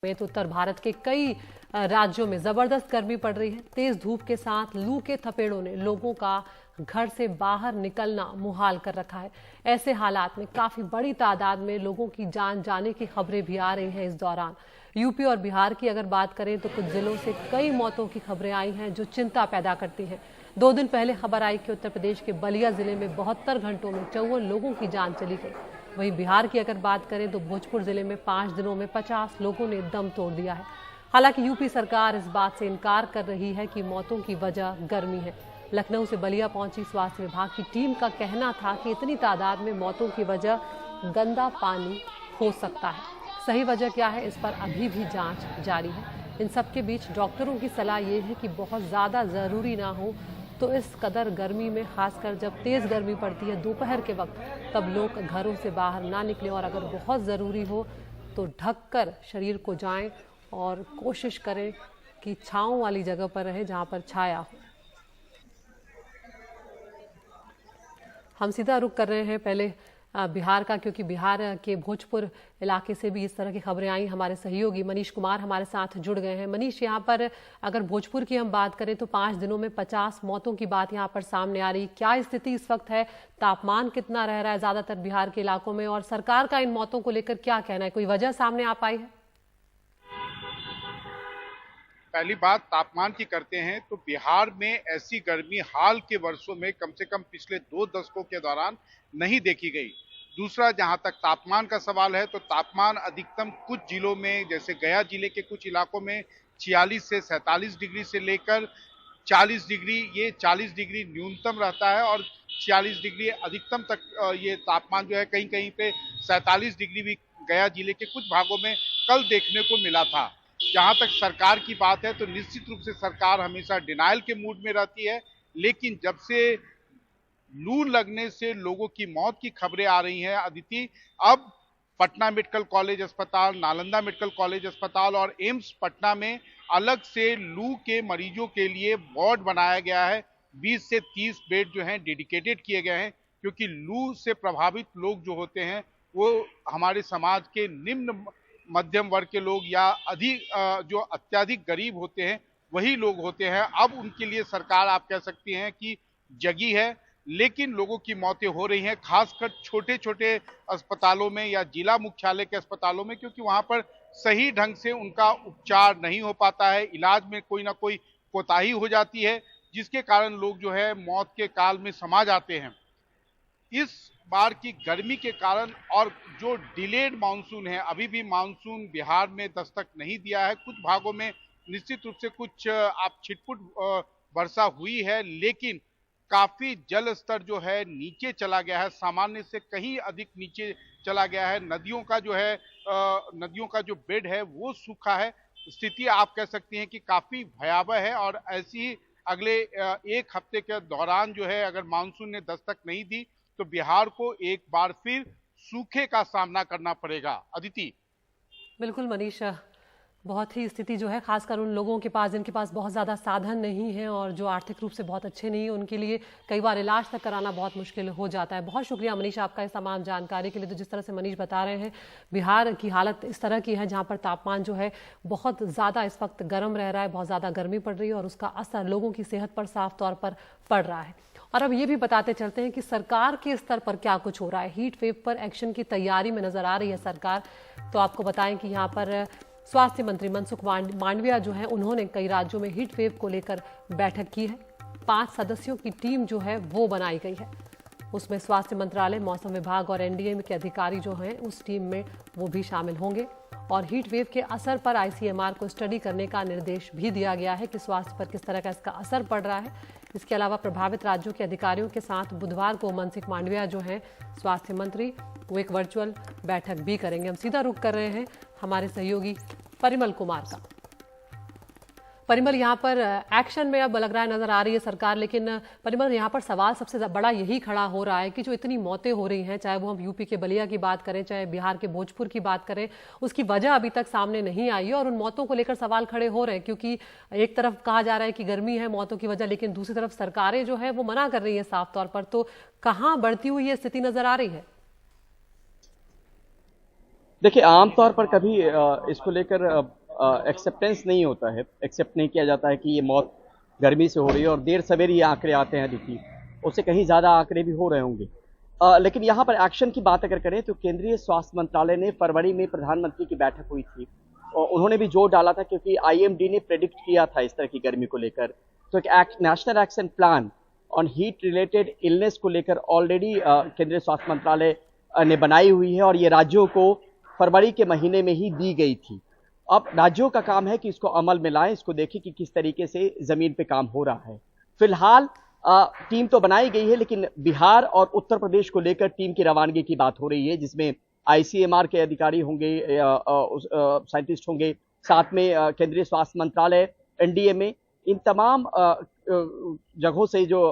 समेत उत्तर भारत के कई राज्यों में जबरदस्त गर्मी पड़ रही है। तेज धूप के साथ लू के थपेड़ों ने लोगों का घर से बाहर निकलना मुहाल कर रखा है। ऐसे हालात में काफी बड़ी तादाद में लोगों की जान जाने की खबरें भी आ रही हैं। इस दौरान यूपी और बिहार की अगर बात करें तो कुछ जिलों से कई मौतों की खबरें आई हैं जो चिंता पैदा करती हैं। 2 दिन पहले खबर आई कि उत्तर प्रदेश के बलिया जिले में 72 घंटों में 54 लोगों की जान चली गई। वहीं बिहार की अगर बात करें तो भोजपुर जिले में 5 दिनों में 50 लोगों ने दम तोड़ दिया है। हालांकि यूपी सरकार इस बात से इनकार कर रही है कि मौतों की वजह गर्मी है। लखनऊ से बलिया पहुंची स्वास्थ्य विभाग की टीम का कहना था कि इतनी तादाद में मौतों की वजह गंदा पानी हो सकता है। सही वजह क्या है, इस पर अभी भी जांच जारी है। इन सबके बीच डॉक्टरों की सलाह ये है कि बहुत ज़्यादा ज़रूरी ना हो तो इस कदर गर्मी में, खासकर जब तेज़ गर्मी पड़ती है दोपहर के वक्त, तब लोग घरों से बाहर ना निकलें और अगर बहुत ज़रूरी हो तो ढककर शरीर को जाएं और कोशिश करें कि छांव वाली जगह पर रहें जहां पर छाया हो। हम सीधा रुख कर रहे हैं पहले बिहार का, क्योंकि बिहार के भोजपुर इलाके से भी इस तरह की खबरें आई। हमारे सहयोगी मनीष कुमार हमारे साथ जुड़ गए हैं। मनीष, यहाँ पर अगर भोजपुर की हम बात करें तो 5 दिनों में 50 मौतों की बात यहाँ पर सामने आ रही। क्या स्थिति इस वक्त है? तापमान कितना रह रहा है ज्यादातर बिहार के इलाकों में, और सरकार का इन मौतों को लेकर क्या कहना है? कोई वजह सामने आ पाई है? पहली बात तापमान की करते हैं तो बिहार में ऐसी गर्मी हाल के वर्षों में कम से कम पिछले 2 दशकों के दौरान नहीं देखी गई। दूसरा, जहां तक तापमान का सवाल है तो तापमान अधिकतम कुछ जिलों में, जैसे गया जिले के कुछ इलाकों में 46 से 47 डिग्री से लेकर 40 डिग्री, ये 40 डिग्री न्यूनतम रहता है और 46 डिग्री अधिकतम तक ये तापमान जो है कहीं कहीं पे 47 डिग्री भी गया जिले के कुछ भागों में कल देखने को मिला था। जहां तक सरकार की बात है तो निश्चित रूप से सरकार हमेशा डिनायल के मूड में रहती है, लेकिन जब से लू लगने से लोगों की मौत की खबरें आ रही हैं अदिति, अब पटना मेडिकल कॉलेज अस्पताल, नालंदा मेडिकल कॉलेज अस्पताल और एम्स पटना में अलग से लू के मरीजों के लिए वार्ड बनाया गया है। 20 से 30 बेड जो हैं डेडिकेटेड किए गए हैं, क्योंकि लू से प्रभावित लोग जो होते हैं वो हमारे समाज के निम्न मध्यम वर्ग के लोग या अधिक जो अत्यधिक गरीब होते हैं वही लोग होते हैं। अब उनके लिए सरकार, आप कह सकती हैं कि जगी है, लेकिन लोगों की मौतें हो रही हैं, खासकर छोटे छोटे अस्पतालों में या जिला मुख्यालय के अस्पतालों में, क्योंकि वहां पर सही ढंग से उनका उपचार नहीं हो पाता है। इलाज में कोई ना कोई कोताही हो जाती है, जिसके कारण लोग जो है मौत के काल में समा जाते हैं। इस बार की गर्मी के कारण और जो डिलेड मानसून है, अभी भी मानसून बिहार में दस्तक नहीं दिया है। कुछ भागों में निश्चित रूप से कुछ आप छिटपुट वर्षा हुई है, लेकिन काफी जल स्तर जो है नीचे चला गया है, सामान्य से कहीं अधिक नीचे चला गया है। नदियों का जो है नदियों का जो बेड है वो सूखा है। स्थिति आप कह सकती हैं कि काफी भयावह है और ऐसी ही अगले 1 हफ्ते के दौरान जो है, अगर मानसून ने दस्तक नहीं दी तो बिहार को एक बार फिर सूखे का सामना करना पड़ेगा। अदिति। बिल्कुल मनीष, बहुत ही स्थिति जो है, खासकर उन लोगों के पास जिनके पास बहुत ज़्यादा साधन नहीं है और जो आर्थिक रूप से बहुत अच्छे नहीं है, उनके लिए कई बार इलाज तक कराना बहुत मुश्किल हो जाता है। बहुत शुक्रिया मनीष आपका इस तमाम जानकारी के लिए। तो जिस तरह से मनीष बता रहे हैं, बिहार की हालत इस तरह की है जहाँ पर तापमान जो है बहुत ज़्यादा इस वक्त गर्म रह रहा है, बहुत ज़्यादा गर्मी पड़ रही है और उसका असर लोगों की सेहत पर साफ तौर पर पड़ रहा है। और अब ये भी बताते चलते हैं कि सरकार के स्तर पर क्या कुछ हो रहा है। हीट वेव पर एक्शन की तैयारी में नजर आ रही है सरकार। तो आपको बताएं कि यहाँ पर स्वास्थ्य मंत्री मनसुख मांडविया जो है, उन्होंने कई राज्यों में हीट वेव को लेकर बैठक की है। 5 सदस्यों की टीम जो है वो बनाई गई है। उसमें स्वास्थ्य मंत्रालय, मौसम विभाग और एनडीए के अधिकारी जो हैं उस टीम में वो भी शामिल होंगे। और हीट वेव के असर पर आईसीएमआर को स्टडी करने का निर्देश भी दिया गया है कि स्वास्थ्य पर किस तरह का इसका असर पड़ रहा है। इसके अलावा प्रभावित राज्यों के अधिकारियों के साथ बुधवार को मनसुख मांडविया जो हैं स्वास्थ्य मंत्री, वो एक वर्चुअल बैठक भी करेंगे। हम सीधा रुख कर रहे हैं हमारे सहयोगी परिमल कुमार का। परिमल, यहाँ पर एक्शन में अब लग रहा है नजर आ रही है सरकार, लेकिन परिमल यहाँ पर सवाल सबसे बड़ा यही खड़ा हो रहा है कि जो इतनी मौतें हो रही हैं, चाहे वो हम यूपी के बलिया की बात करें, चाहे बिहार के भोजपुर की बात करें, उसकी वजह अभी तक सामने नहीं आई है और उन मौतों को लेकर सवाल खड़े हो रहे हैं। क्योंकि एक तरफ कहा जा रहा है कि गर्मी है मौतों की वजह, लेकिन दूसरी तरफ सरकारें जो है वो मना कर रही है साफ तौर पर। तो कहाँ बढ़ती हुई ये स्थिति नजर आ रही है? देखिए, आमतौर पर कभी इसको लेकर एक्सेप्टेंस नहीं होता है, एक्सेप्ट नहीं किया जाता है कि ये मौत गर्मी से हो रही है, और देर सवेर ये आंकड़े आते हैं। देखिए, उससे कहीं ज़्यादा आंकड़े भी हो रहे होंगे। लेकिन यहाँ पर एक्शन की बात अगर करें तो केंद्रीय स्वास्थ्य मंत्रालय ने फरवरी में प्रधानमंत्री की बैठक हुई थी, और उन्होंने भी जोर डाला था, क्योंकि आईएमडी ने प्रेडिक्ट किया था इस तरह की गर्मी को लेकर। तो एक national action plan on heat related illness को लेकर ऑलरेडी केंद्रीय स्वास्थ्य मंत्रालय ने बनाई हुई है, और ये राज्यों को फरवरी के महीने में ही दी गई थी। अब राज्यों का काम है कि इसको अमल में लाएं, इसको देखें कि किस तरीके से जमीन पे काम हो रहा है। फिलहाल टीम तो बनाई गई है, लेकिन बिहार और उत्तर प्रदेश को लेकर टीम की रवानगी की बात हो रही है, जिसमें आईसीएमआर के अधिकारी होंगे, साइंटिस्ट होंगे, साथ में केंद्रीय स्वास्थ्य मंत्रालय, एनडीएमए, इन तमाम जगहों से जो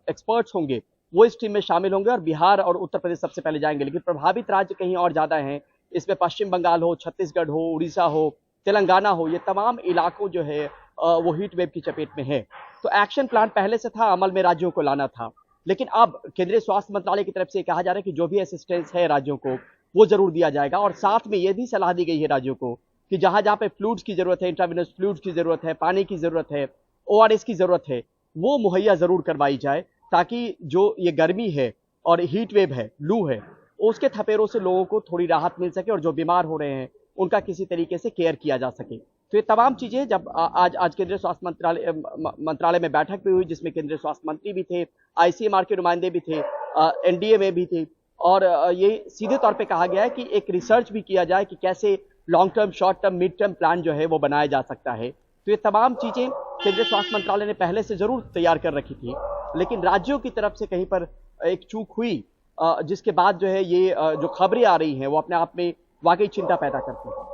एक्सपर्ट्स होंगे वो इस टीम में शामिल होंगे, और बिहार और उत्तर प्रदेश सबसे पहले जाएंगे। लेकिन प्रभावित राज्य कहीं और ज्यादा हैं, इसमें पश्चिम बंगाल हो, छत्तीसगढ़ हो, उड़ीसा हो, तेलंगाना हो, ये तमाम इलाकों जो है वो हीट वेव की चपेट में है। तो एक्शन प्लान पहले से था, अमल में राज्यों को लाना था। लेकिन अब केंद्रीय स्वास्थ्य मंत्रालय की तरफ से कहा जा रहा है कि जो भी असिस्टेंस है राज्यों को वो जरूर दिया जाएगा, और साथ में ये भी सलाह दी गई है राज्यों को कि जहां जहां पे फ्लूइड्स की जरूरत है, इंट्रावेनस फ्लूइड्स की जरूरत है, पानी की जरूरत है, ओआरएस की जरूरत है, वो मुहैया जरूर करवाई जाए, ताकि जो ये गर्मी है और हीट वेव है, लू है, उसके थपेरों से लोगों को थोड़ी राहत मिल सके, और जो बीमार हो रहे हैं उनका किसी तरीके से केयर किया जा सके। तो ये तमाम चीजें जब आज केंद्रीय स्वास्थ्य मंत्रालय में बैठक भी हुई, जिसमें केंद्रीय स्वास्थ्य मंत्री भी थे, आईसीएमआर के नुमाइंदे भी थे, एनडीए में भी थे, और ये सीधे तौर पे कहा गया है कि एक रिसर्च भी किया जाए कि कैसे long term, short term, mid term plan जो है वो बनाया जा सकता है। तो ये तमाम चीजें केंद्रीय स्वास्थ्य मंत्रालय ने पहले से जरूर तैयार कर रखी थी, लेकिन राज्यों की तरफ से कहीं पर एक चूक हुई, जिसके बाद जो है ये जो खबरें आ रही हैं वो अपने आप में वाकई चिंता पैदा करती हैं।